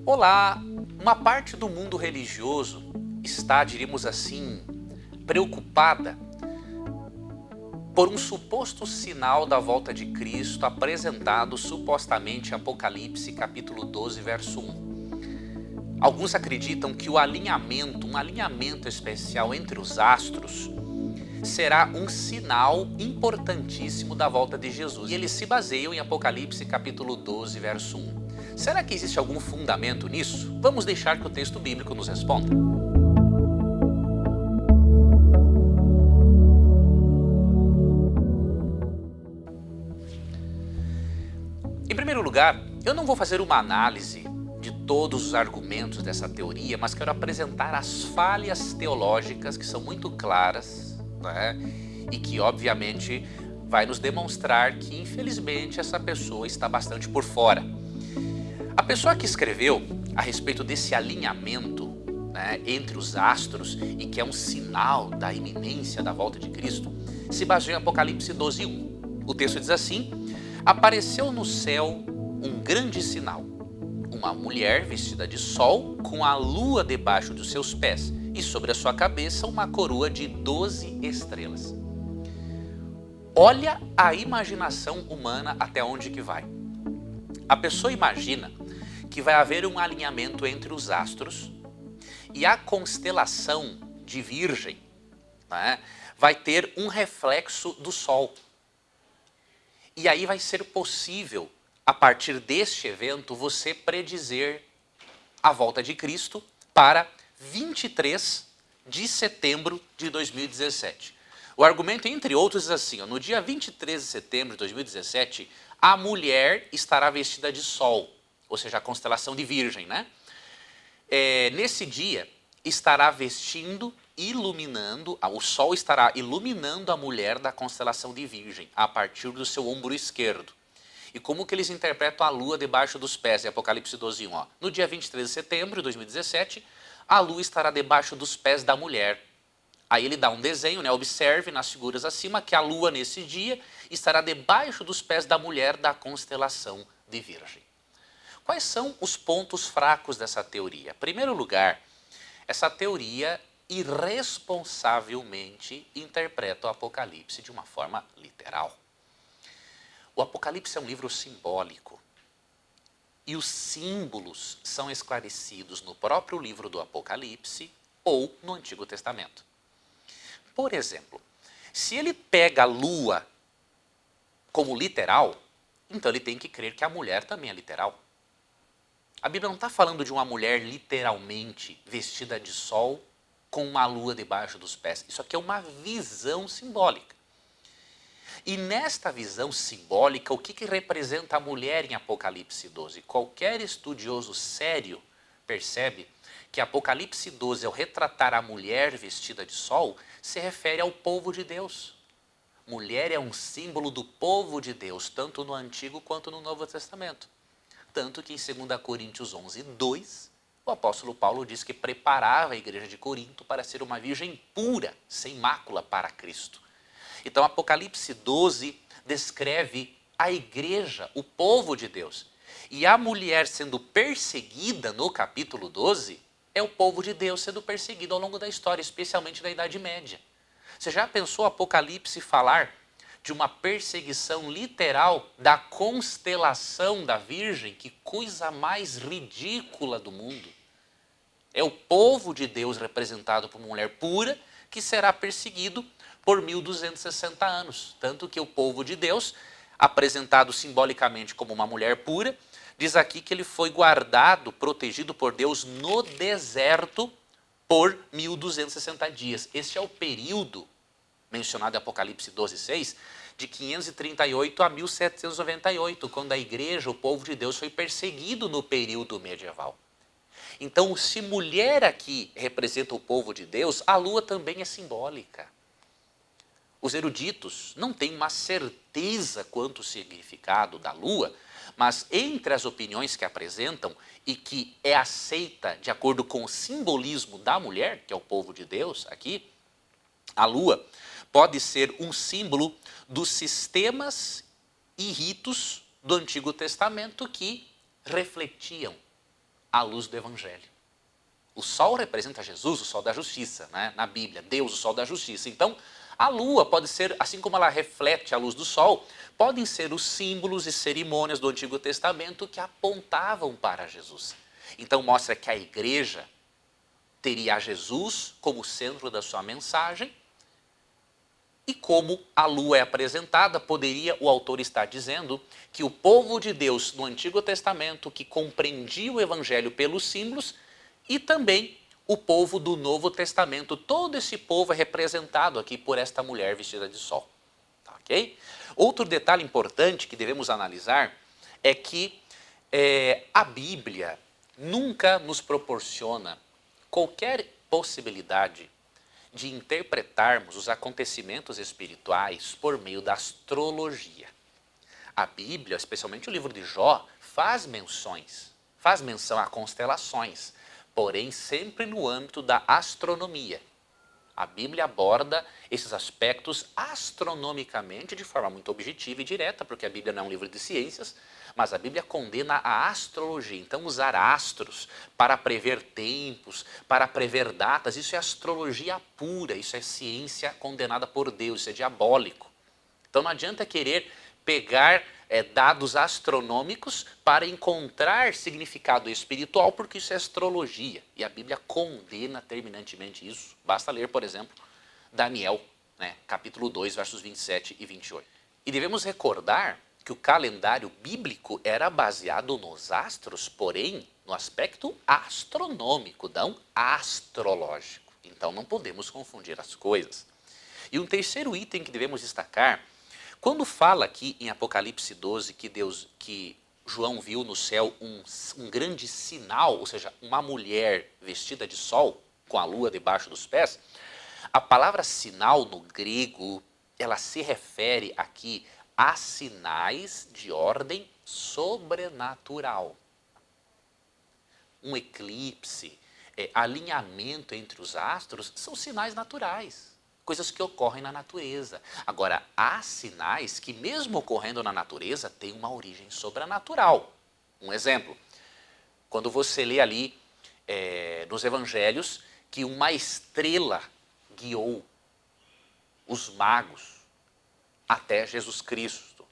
Olá! Uma parte do mundo religioso está, diríamos assim, preocupada por um suposto sinal da volta de Cristo apresentado supostamente em Apocalipse capítulo 12, verso 1. Alguns acreditam que um alinhamento especial entre os astros, será um sinal importantíssimo da volta de Jesus. E eles se baseiam em Apocalipse capítulo 12, verso 1. Será que existe algum fundamento nisso? Vamos deixar que o texto bíblico nos responda. Em primeiro lugar, eu não vou fazer uma análise de todos os argumentos dessa teoria, mas quero apresentar as falhas teológicas que são muito claras, né? E que obviamente vai nos demonstrar que infelizmente essa pessoa está bastante por fora. A pessoa que escreveu a respeito desse alinhamento, né, entre os astros e que é um sinal da iminência da volta de Cristo, se baseia em Apocalipse 12, 1. O texto diz assim: apareceu no céu um grande sinal, uma mulher vestida de sol com a lua debaixo dos seus pés e sobre a sua cabeça uma coroa de 12 estrelas. Olha a imaginação humana até onde que vai. A pessoa imagina que vai haver um alinhamento entre os astros e a constelação de Virgem, né, vai ter um reflexo do Sol. E aí vai ser possível, a partir deste evento, você predizer a volta de Cristo para 23 de setembro de 2017. O argumento, entre outros, diz assim: no dia 23 de setembro de 2017, a mulher estará vestida de sol, ou seja, a constelação de Virgem, né? Nesse dia, estará vestindo, iluminando, o sol estará iluminando a mulher da constelação de Virgem, a partir do seu ombro esquerdo. E como que eles interpretam a lua debaixo dos pés, em Apocalipse 12, 1, ó. No dia 23 de setembro de 2017, a lua estará debaixo dos pés da mulher. Aí ele dá um desenho, né? Observe nas figuras acima que a lua nesse dia estará debaixo dos pés da mulher da constelação de Virgem. Quais são os pontos fracos dessa teoria? Em primeiro lugar, essa teoria irresponsavelmente interpreta o Apocalipse de uma forma literal. O Apocalipse é um livro simbólico e os símbolos são esclarecidos no próprio livro do Apocalipse ou no Antigo Testamento. Por exemplo, se ele pega a lua como literal, então ele tem que crer que a mulher também é literal. A Bíblia não está falando de uma mulher literalmente vestida de sol com uma lua debaixo dos pés. Isso aqui é uma visão simbólica. E nesta visão simbólica, o que representa a mulher em Apocalipse 12? Qualquer estudioso sério percebe que Apocalipse 12, ao retratar a mulher vestida de sol, se refere ao povo de Deus. Mulher é um símbolo do povo de Deus, tanto no Antigo quanto no Novo Testamento. Tanto que em 2 Coríntios 11, 2, o apóstolo Paulo diz que preparava a igreja de Corinto para ser uma virgem pura, sem mácula para Cristo. Então Apocalipse 12 descreve a igreja, o povo de Deus. E a mulher sendo perseguida no capítulo 12, é o povo de Deus sendo perseguido ao longo da história, especialmente na Idade Média. Você já pensou Apocalipse falar de uma perseguição literal da constelação da Virgem? Que coisa mais ridícula do mundo. É o povo de Deus representado por uma mulher pura que será perseguido por 1260 anos. Tanto que o povo de Deus, apresentado simbolicamente como uma mulher pura, diz aqui que ele foi guardado, protegido por Deus no deserto por 1260 dias. Este é o período mencionado em Apocalipse 12, 6, de 538 a 1798, quando a igreja, o povo de Deus, foi perseguido no período medieval. Então, se mulher aqui representa o povo de Deus, a lua também é simbólica. Os eruditos não têm uma certeza quanto ao significado da lua, mas entre as opiniões que apresentam e que é aceita de acordo com o simbolismo da mulher, que é o povo de Deus aqui, a lua pode ser um símbolo dos sistemas e ritos do Antigo Testamento que refletiam a luz do Evangelho. O sol representa Jesus, o sol da justiça, né? Na Bíblia, Deus, o sol da justiça. Então, a lua pode ser, assim como ela reflete a luz do sol, podem ser os símbolos e cerimônias do Antigo Testamento que apontavam para Jesus. Então, mostra que a igreja teria a Jesus como centro da sua mensagem, e como a lua é apresentada, poderia o autor estar dizendo que o povo de Deus no Antigo Testamento, que compreendia o Evangelho pelos símbolos, e também o povo do Novo Testamento, todo esse povo é representado aqui por esta mulher vestida de sol. Tá, ok? Outro detalhe importante que devemos analisar é que a Bíblia nunca nos proporciona qualquer possibilidade de interpretarmos os acontecimentos espirituais por meio da astrologia. A Bíblia, especialmente o livro de Jó, faz menção a constelações, porém sempre no âmbito da astronomia. A Bíblia aborda esses aspectos astronomicamente de forma muito objetiva e direta, porque a Bíblia não é um livro de ciências, mas a Bíblia condena a astrologia. Então, usar astros para prever tempos, para prever datas, isso é astrologia pura, isso é ciência condenada por Deus, isso é diabólico. Então, não adianta querer pegar dados astronômicos para encontrar significado espiritual, porque isso é astrologia. E a Bíblia condena terminantemente isso. Basta ler, por exemplo, Daniel, né, capítulo 2, versos 27 e 28. E devemos recordar que o calendário bíblico era baseado nos astros, porém no aspecto astronômico, não astrológico. Então não podemos confundir as coisas. E um terceiro item que devemos destacar, quando fala aqui em Apocalipse 12 que João viu no céu um grande sinal, ou seja, uma mulher vestida de sol, com a lua debaixo dos pés, a palavra sinal no grego, ela se refere aqui a sinais de ordem sobrenatural. Um eclipse, alinhamento entre os astros são sinais naturais, coisas que ocorrem na natureza. Agora, há sinais que mesmo ocorrendo na natureza têm uma origem sobrenatural. Um exemplo, quando você lê ali nos evangelhos que uma estrela guiou os magos até Jesus Cristo.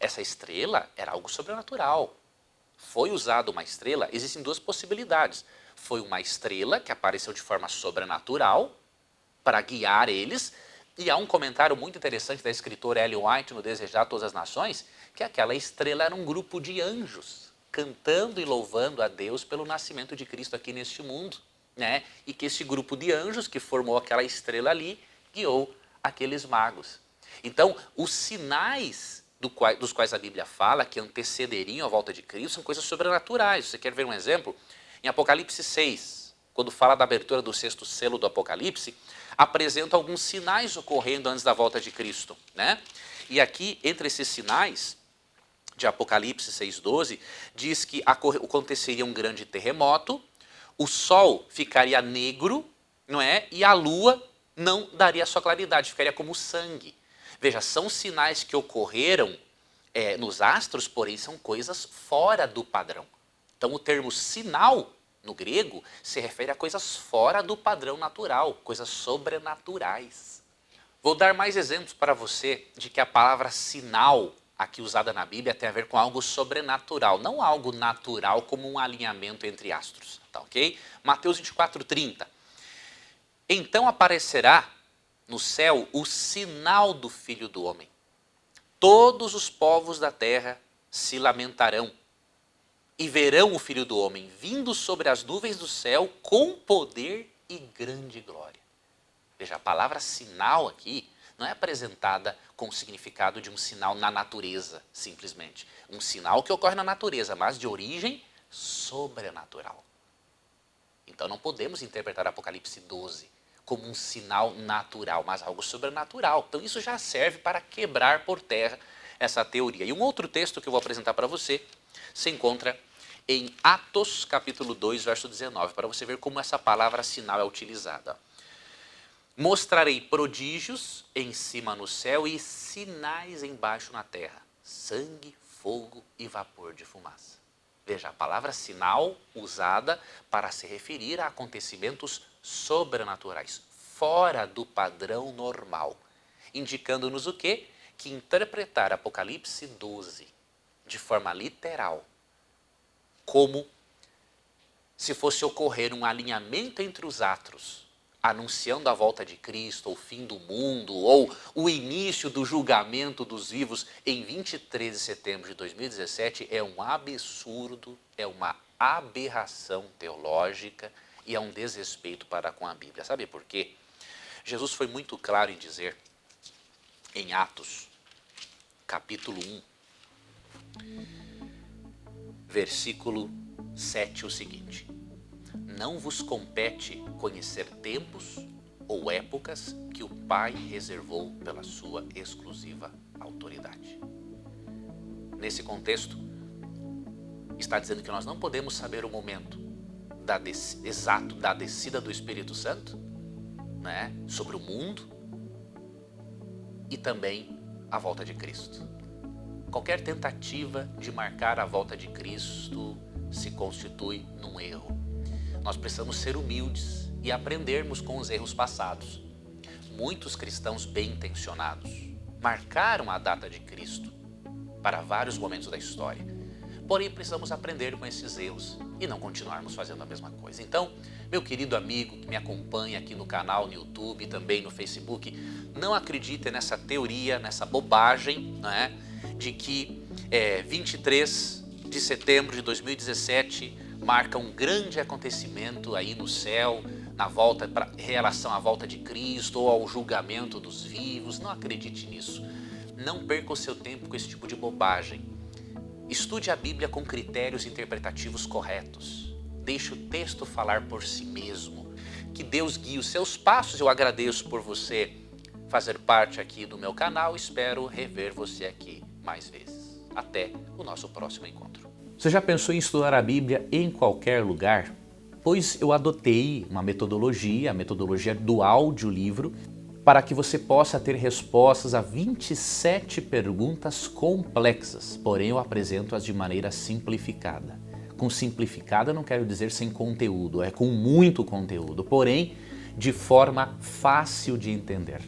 Essa estrela era algo sobrenatural. Foi usada uma estrela, existem duas possibilidades. Foi uma estrela que apareceu de forma sobrenatural para guiar eles, e há um comentário muito interessante da escritora Ellen White no Desejar Todas as Nações, que aquela estrela era um grupo de anjos, cantando e louvando a Deus pelo nascimento de Cristo aqui neste mundo, né? E que esse grupo de anjos que formou aquela estrela ali, guiou aqueles magos. Então, os sinais dos quais a Bíblia fala, que antecederiam a volta de Cristo, são coisas sobrenaturais. Você quer ver um exemplo? Em Apocalipse 6, quando fala da abertura do sexto selo do Apocalipse, apresenta alguns sinais ocorrendo antes da volta de Cristo, né? E aqui, entre esses sinais, de Apocalipse 6,12, diz que aconteceria um grande terremoto, o sol ficaria negro, não é? E a lua não daria a sua claridade, ficaria como sangue. Veja, são sinais que ocorreram nos astros, porém são coisas fora do padrão. Então o termo sinal, no grego, se refere a coisas fora do padrão natural, coisas sobrenaturais. Vou dar mais exemplos para você de que a palavra sinal, aqui usada na Bíblia, tem a ver com algo sobrenatural, não algo natural como um alinhamento entre astros. Tá, ok? Mateus 24:30. Então aparecerá no céu o sinal do Filho do Homem. Todos os povos da terra se lamentarão e verão o Filho do Homem vindo sobre as nuvens do céu com poder e grande glória. Veja, a palavra sinal aqui não é apresentada com o significado de um sinal na natureza, simplesmente. Um sinal que ocorre na natureza, mas de origem sobrenatural. Então não podemos interpretar Apocalipse 12 como um sinal natural, mas algo sobrenatural. Então isso já serve para quebrar por terra essa teoria. E um outro texto que eu vou apresentar para você se encontra em Atos capítulo 2, verso 19, para você ver como essa palavra sinal é utilizada. Mostrarei prodígios em cima no céu e sinais embaixo na terra, sangue, fogo e vapor de fumaça. Veja, a palavra sinal usada para se referir a acontecimentos sobrenaturais, fora do padrão normal, indicando-nos o quê? Que interpretar Apocalipse 12 de forma literal, como se fosse ocorrer um alinhamento entre os astros, anunciando a volta de Cristo, o fim do mundo, ou o início do julgamento dos vivos em 23 de setembro de 2017, é um absurdo, é uma aberração teológica e é um desrespeito para com a Bíblia. Sabe por quê? Jesus foi muito claro em dizer, em Atos, capítulo 1, versículo 7, o seguinte: não vos compete conhecer tempos ou épocas que o Pai reservou pela sua exclusiva autoridade. Nesse contexto, está dizendo que nós não podemos saber o momento exato da descida do Espírito Santo, né, sobre o mundo e também a volta de Cristo. Qualquer tentativa de marcar a volta de Cristo se constitui num erro. Nós precisamos ser humildes e aprendermos com os erros passados. Muitos cristãos bem intencionados marcaram a data de Cristo para vários momentos da história. Porém, precisamos aprender com esses erros e não continuarmos fazendo a mesma coisa. Então, meu querido amigo que me acompanha aqui no canal, no YouTube e também no Facebook, não acredite nessa teoria, nessa bobagem, né, de que 23 de setembro de 2017 marca um grande acontecimento aí no céu, em relação à volta de Cristo ou ao julgamento dos vivos. Não acredite nisso. Não perca o seu tempo com esse tipo de bobagem. Estude a Bíblia com critérios interpretativos corretos. Deixe o texto falar por si mesmo. Que Deus guie os seus passos. Eu agradeço por você fazer parte aqui do meu canal. Espero rever você aqui mais vezes. Até o nosso próximo encontro. Você já pensou em estudar a Bíblia em qualquer lugar? Pois eu adotei uma metodologia, a metodologia do audiolivro, para que você possa ter respostas a 27 perguntas complexas, porém eu apresento-as de maneira simplificada. Com simplificada não quero dizer sem conteúdo, é com muito conteúdo, porém de forma fácil de entender.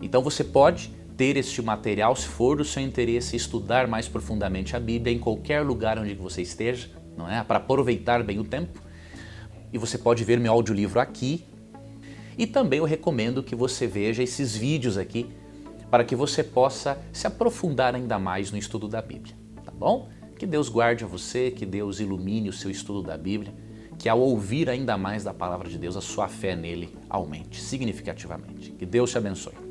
Então você pode ter este material, se for do seu interesse, estudar mais profundamente a Bíblia em qualquer lugar onde você esteja, não é? Para aproveitar bem o tempo. E você pode ver meu audiolivro aqui. E também eu recomendo que você veja esses vídeos aqui para que você possa se aprofundar ainda mais no estudo da Bíblia, tá bom? Que Deus guarde a você, que Deus ilumine o seu estudo da Bíblia, que ao ouvir ainda mais da palavra de Deus, a sua fé nele aumente significativamente. Que Deus te abençoe.